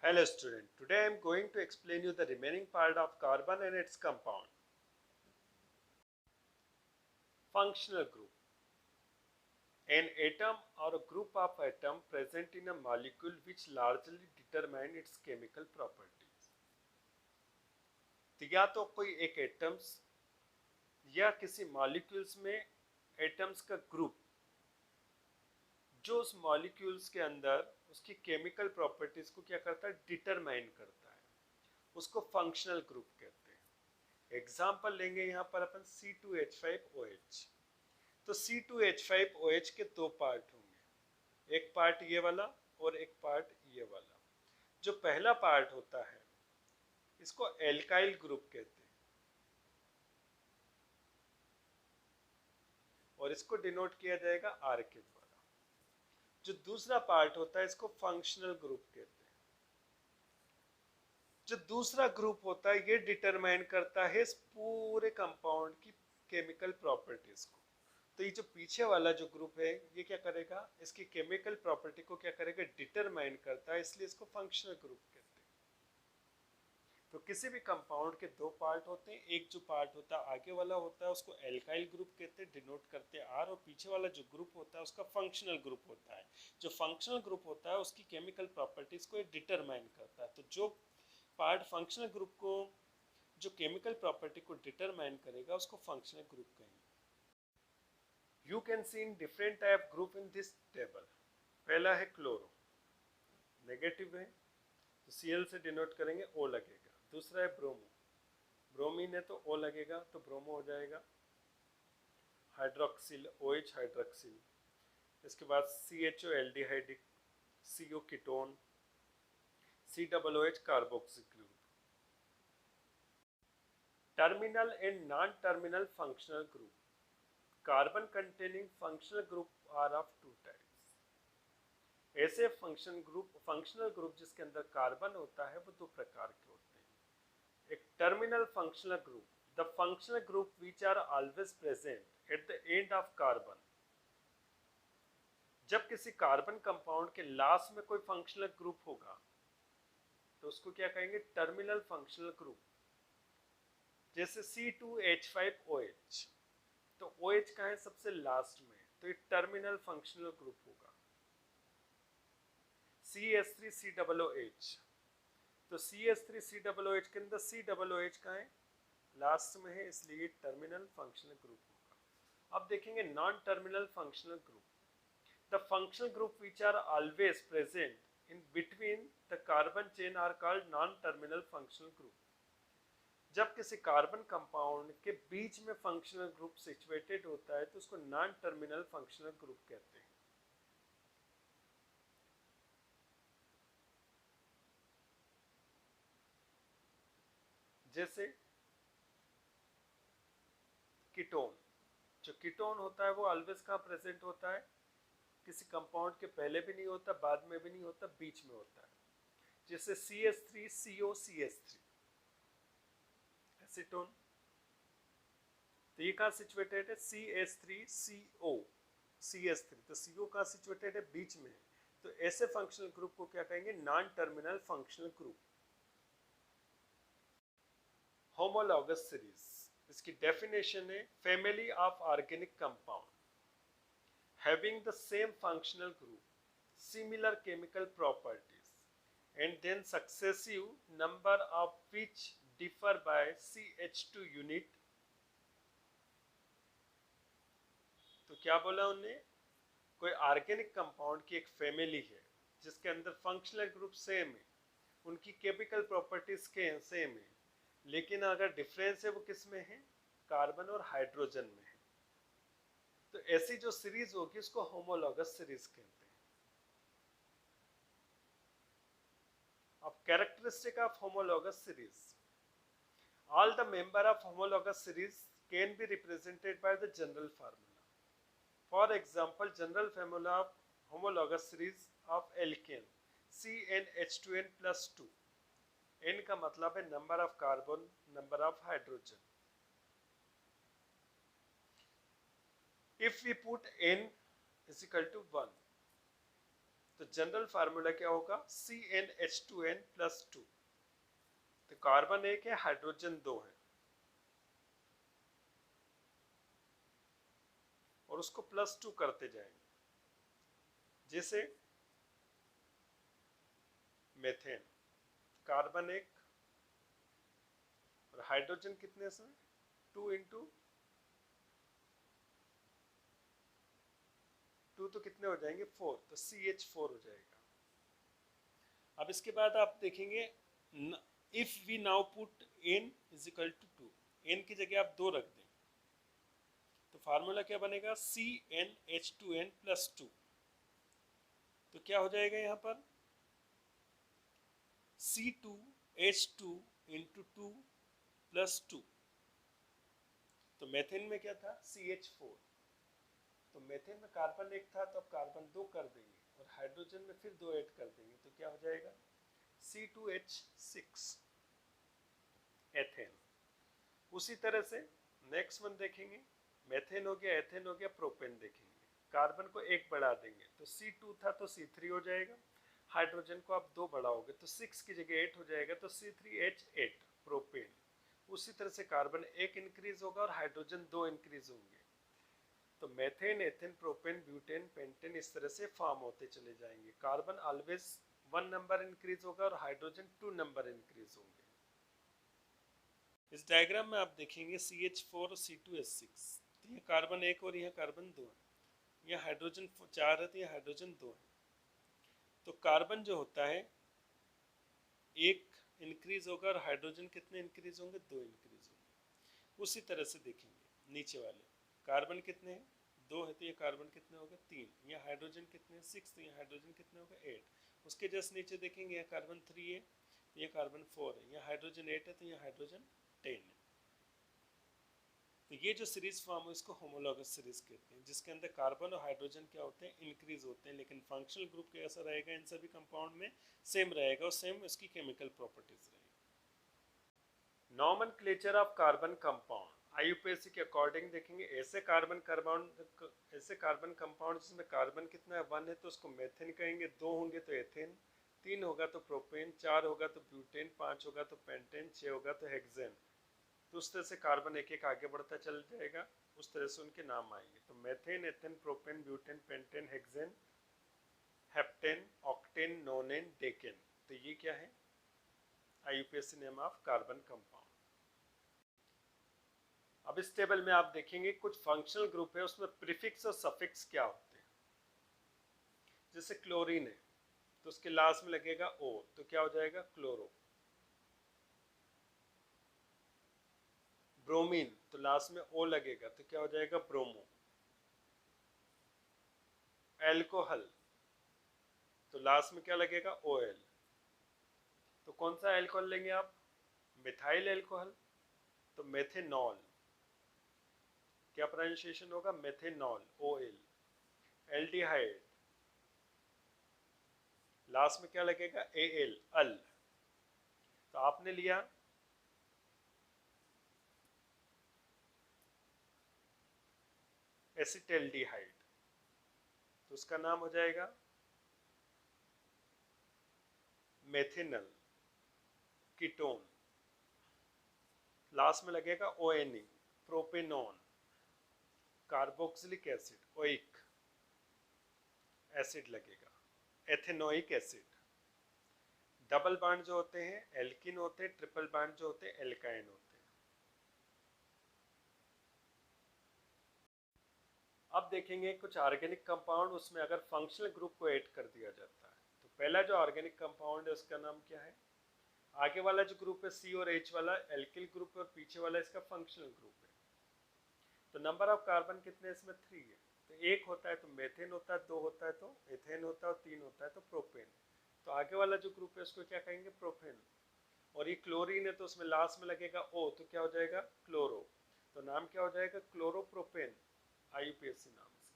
Hello student, today I am going to explain you the remaining part of carbon and its compound. Functional group. An atom or a group of atoms present in a molecule which largely determine its chemical properties. तो या तो कोई एक atoms या किसी molecules में atoms का group जो उस मॉलिक्यूल्स के अंदर उसकी केमिकल प्रॉपर्टीज को क्या करता है, डिटरमाइन करता है, उसको फंक्शनल ग्रुप कहते हैं। एग्जाम्पल लेंगे यहाँ पर अपन C2H5OH। तो C2H5OH के दो पार्ट होंगे, एक पार्ट ये वाला और एक पार्ट ये वाला। जो पहला पार्ट होता है इसको एल्काइल ग्रुप कहते हैं और इसको डिनोट किया जाएगा आर के द्वारा। जो दूसरा पार्ट होता है इसको फंक्शनल ग्रुप कहते हैं। जो दूसरा ग्रुप होता है ये डिटरमाइन करता है इस पूरे कंपाउंड की केमिकल प्रॉपर्टीज को। तो ये जो पीछे वाला जो ग्रुप है ये क्या करेगा, इसकी केमिकल प्रॉपर्टी को क्या करेगा, डिटरमाइन करता है, इसलिए इसको फंक्शनल ग्रुप कहते हैं। तो किसी भी कंपाउंड के दो पार्ट होते हैं, एक जो पार्ट होता है आगे वाला होता है उसको एल्काइल ग्रुप कहते हैं, डिनोट करते हैं आर, और पीछे वाला जो ग्रुप होता है उसका फंक्शनल ग्रुप होता है। जो फंक्शनल ग्रुप होता है उसकी केमिकल प्रॉपर्टीज को डिटरमाइन करता है। तो जो पार्ट फंक्शनल ग्रुप को जो केमिकल प्रॉपर्टी को डिटरमाइन करेगा उसको फंक्शनल ग्रुप कहेंगे। You can see in different type group in this table. पहला है क्लोरो, नेगेटिव है तो Cl से डिनोट करेंगे, O लगेगा। दूसरा है ब्रोमो, ब्रोमीन है तो O लगेगा तो ब्रोमो हो जाएगा। Hydroxyl OH hydroxyl. इसके बाद CHO aldehydic, CO ketone, COOH carboxyl group. Terminal end non terminal functional group. Carbon containing functional group are of two types. ऐसे फंक्शनल ग्रुप जिसके अंदर कार्बन होता है वो दो प्रकार के होते हैं। एक terminal functional group, the functional group which are always present at the end of carbon. जब किसी कार्बन कंपाउंड के लास्ट में कोई फंक्शनल ग्रुप होगा तो उसको क्या कहेंगे, टर्मिनल फंक्शनल ग्रुप। जैसे C2H5OH, तो OH का है सबसे लास्ट में, तो ये टर्मिनल फंक्शनल ग्रुप होगा। CH3COOH, तो CH3COOH के अंदर COOH का है लास्ट में है, इसलिए टर्मिनल फंक्शनल ग्रुप होगा। अब देखेंगे non terminal functional group, the functional group which are always present in between the carbon chain are called non terminal functional group. जब किसी कार्बन कंपाउंड के बीच में फंक्शनल ग्रुप सिचुएटेड होता है तो उसको नॉन टर्मिनल फंक्शनल ग्रुप कहते हैं। जैसे कीटोन, जो कीटोन होता है वो ऑलवेज कहाँ प्रेजेंट होता है, किसी कंपाउंड के पहले भी नहीं होता, बाद में भी नहीं होता, बीच में होता है। जैसे CH3COCH3 एसीटोन, तो ये कहाँ सिचुएटेड है, CH3COCH3, तो CO कहाँ सिचुएटेड है, बीच में है। तो ऐसे फंक्शनल ग्रुप को क्या कहेंगे, non terminal functional group. Homologous series, इसकी डेफिनेशन है family of organic compound having the same functional group, similar chemical properties, and then successive number of which differ by CH2 unit। तो क्या बोला उन्होंने, कोई ऑर्गेनिक कंपाउंड की एक family है जिसके अंदर फंक्शनल ग्रुप सेम है, उनकी केमिकल प्रॉपर्टीज के सेम है, लेकिन अगर डिफरेंस है वो किस में है, कार्बन और हाइड्रोजन में है। तो ऐसी जो सीरीज होगी उसको होमोलॉगस सीरीज कहते हैं। अब characteristic of homologous series, all the member of homologous series can be represented by the general formula. For example, general formula of homologous series of alkane CnH2n plus 2, n का मतलब है number of carbon, number of hydrogen। If we put n is equal to 1, तो general formula क्या होगा, CnH2n+2। तो carbon 1 है, hydrogen 2 है, और उसको +2 करते जाएंगे। जैसे मेथेन, कार्बन 1 और हाइड्रोजन कितने इसमें 2 × 2 तो कितने हो जाएंगे 4, तो CH4 हो जाएगा। अब इसके बाद आप देखेंगे if we now put n = 2, n की जगह आप 2 रख दें तो फार्मूला क्या बनेगा, CnH2n+2। तो क्या हो जाएगा यहाँ पर C2H2 × 2+2। तो मेथेन में क्या था CH4, तो मेथेन में कार्बन 1 था तो अब कार्बन 2 कर देंगे और हाइड्रोजन में फिर 2 ऐड कर देंगे तो क्या हो जाएगा C2H6 एथेन। उसी तरह से नेक्स्ट वन देखेंगे, मेथेन हो गया, एथेन हो गया, प्रोपेन देखेंगे। कार्बन को 1 बढ़ा देंगे तो C2 था तो C3 हो जाएगा, हाइड्रोजन को आप 2 बढ़ाओगे तो 6 की जगह 8 हो जाएगा तो C3H8 प्रोपेन। उसी तरह से कार्बन 1 इंक्रीज होगा और हाइड्रोजन 2 इंक्रीज होंगे, तो methane, ethane, propane, butane, pentane इस तरह से फॉर्म होते चले जाएंगे। कार्बन ऑलवेज 1 नंबर इंक्रीज होगा और हाइड्रोजन 2 नंबर इंक्रीज होंगे। इस डायग्राम में आप देखेंगे CH4 और C2H6, तो ये कार्बन 1 और यह कार्बन 2 है, यह हाइड्रोजन 4 है तो यह हाइड्रोजन 2 है। तो कार्बन जो होता है 1 इंक्रीज होगा और हाइड्रोजन कितने इंक्रीज होंगे 2 इंक्रीज होंगे। उसी तरह से देखेंगे नीचे वाले कार्बन कितने हैं 2 है तो ये कार्बन कितने हो गए 3, यह हाइड्रोजन कितने हैं 6, तो ये हाइड्रोजन कितने हो गए 8। उसके जस्ट नीचे देखेंगे यह कार्बन 3 है तो ये कार्बन 4 है, यह हाइड्रोजन 8 है तो यह हाइड्रोजन 10 है। तो ये जो सीरीज फॉर्म है इसको होमोलॉगस सीरीज कहते हैं, जिसके अंदर कार्बन और हाइड्रोजन क्या होते हैं इंक्रीज होते हैं, लेकिन फंक्शनल ग्रुप कैसा रहेगा इन सभी कंपाउंड में सेम रहेगा और सेम इसकी केमिकल प्रॉपर्टीज रहेगी। Nomenclature of carbon compound IUPAC के अकॉर्डिंग देखेंगे, ऐसे कार्बन कंपाउंड जिसमें कार्बन कितना है 1 है तो उसको मेथेन कहेंगे, 2 होंगे तो एथेन, 3 होगा तो प्रोपेन, 4 होगा तो ब्यूटेन, 5 होगा तो पेंटेन, 6 होगा तो हेक्सेन। तो उस तरह से कार्बन एक एक आगे बढ़ता चल जाएगा, उस तरह से उनके नाम आएंगे। तो methane, ethane, propane, butane, pentane, hexane, heptane, octane, नोनेन, decane. तो ये क्या है IUPAC name of carbon compound. अब इस टेबल में आप देखेंगे कुछ फंक्शनल ग्रुप है उसमें प्रीफिक्स और सफिक्स क्या होते हैं। जैसे क्लोरीन है तो उसके लास्ट में लगेगा O तो क्या हो जाएगा क्लोरो। ब्रोमीन तो लास्ट में O लगेगा तो क्या हो जाएगा ब्रोमो। एल्कोहल तो लास्ट में क्या लगेगा OL। तो कौन सा एल्कोहल लेंगे आप, मिथाइल एल्कोहल तो मेथेनॉल, क्या प्रोनाउंसिएशन होगा मेथेनॉल OL। एल्डिहाइड लास्ट में क्या लगेगा AL अल। तो आपने लिया एसिटल्डिहाइड तो उसका नाम हो जाएगा मेथिनल कीटोन। लास्ट में लगेगा ONE propanone. Carboxylic acid oic acid लगेगा, एथेनोइक एसिड। डबल बॉन्ड जो होते हैं एल्किन होते हैं, ट्रिपल बॉन्ड जो होते हैं एल्काइन होते हैं। अब देखेंगे कुछ ऑर्गेनिक कंपाउंड, उसमें अगर फंक्शनल ग्रुप को ऐड कर दिया जाता है तो पहला जो ऑर्गेनिक कंपाउंड है उसका नाम क्या है, आगे वाला जो ग्रुप है C और H वाला एल्किल ग्रुप है और पीछे वाला इसका फंक्शनल ग्रुप है। तो नंबर ऑफ कार्बन कितने इसमें 3 है, तो 1 होता है तो मेथेन होता है, 2 होता है तो एथेन होता है और 3 होता है तो प्रोपेन। तो आगे वाला जो ग्रुप है उसको क्या कहेंगे प्रोपेन। और ये क्लोरीन है तो उसमें लास्ट में लगेगा O तो क्या हो जाएगा क्लोरो। तो नाम क्या हो जाएगा क्लोरोप्रोपेन IUPAC नाम से।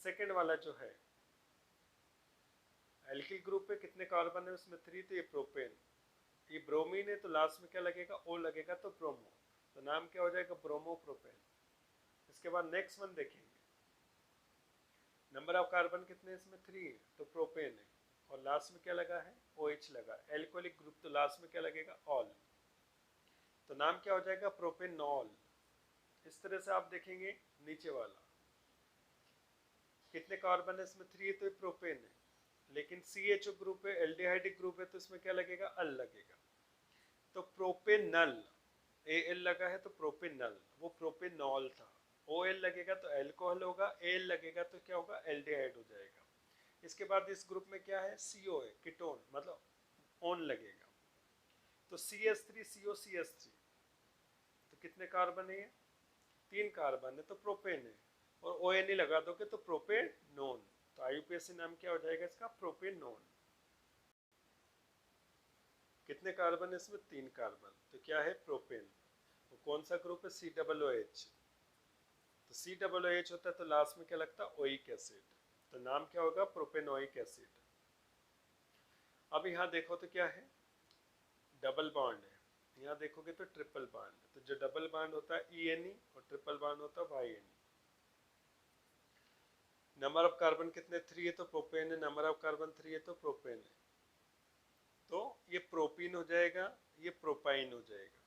सेकेंड वाला जो है एल्किल ग्रुप है, कितने कार्बन है उसमें 3 तो ये प्रोपेन। ये ब्रोमीन है तो लास्ट में क्या लगेगा O लगेगा तो ब्रोमो, तो नाम क्या हो जाएगा ब्रोमोप्रोपेन। इसके बाद नेक्स्ट वन देखेंगे नंबर ऑफ कार्बन कितने इसमें 3 है, तो प्रोपेन है। और लास्ट में क्या लगा है, OH लगा। एल्कोहलिक ग्रुप तो लास्ट में क्या लगेगा, ऑल। तो नाम क्या हो जाएगा, प्रोपेनॉल। इस तरह से आप देखेंगे नीचे वाला कितने कार्बन है इसमें 3 है, तो ये प्रोपेन है। लेकिन CHO ग्रुप है, एल्डिहाइडिक ग्रुप है, तो इसमें क्या लगेगा, अल लगेगा। तो प्रोपेनल, AL लगा है तो प्रोपेनल, वो प्रोपेनॉल था। OL लगेगा तो एल्कोहल होगा, AL लगेगा तो क्या होगा, एल्डिहाइड हो जाएगा। इसके बाद इस ग्रुप में क्या है, CO है, कीटोन, मतलब ओन लगेगा। तो CH3COCH3, तो कितने कार्बन है ये, 3 कार्बन है, तो प्रोपेन है। और ON लगा दोगे तो प्रोपेनोन। तो IUPAC नाम क्या हो जाएगा इसका, प्रोपेनोन। कितने कार्बन है इसमें, 3 कार्बन, तो क्या है, प्रोपेन। वो कौन सा ग्रुप है, COOH। तो COOH होता है तो लास्ट में क्या लगता है, ओइक एसिड। तो नाम क्या होगा, प्रोपेनोइक एसिड। अब यहाँ देखो तो क्या है, डबल बॉन्ड है। यहाँ देखोगे तो ट्रिपल बॉन्ड है। तो जो डबल बॉन्ड होता है ENE और ट्रिपल बॉन्ड होता है YNE। नंबर ऑफ कार्बन कितने, 3 है तो प्रोपेन है। नंबर ऑफ कार्बन 3 है तो प्रोपेन है। तो ये प्रोपीन हो जाएगा, ये प्रोपाइन हो जाएगा।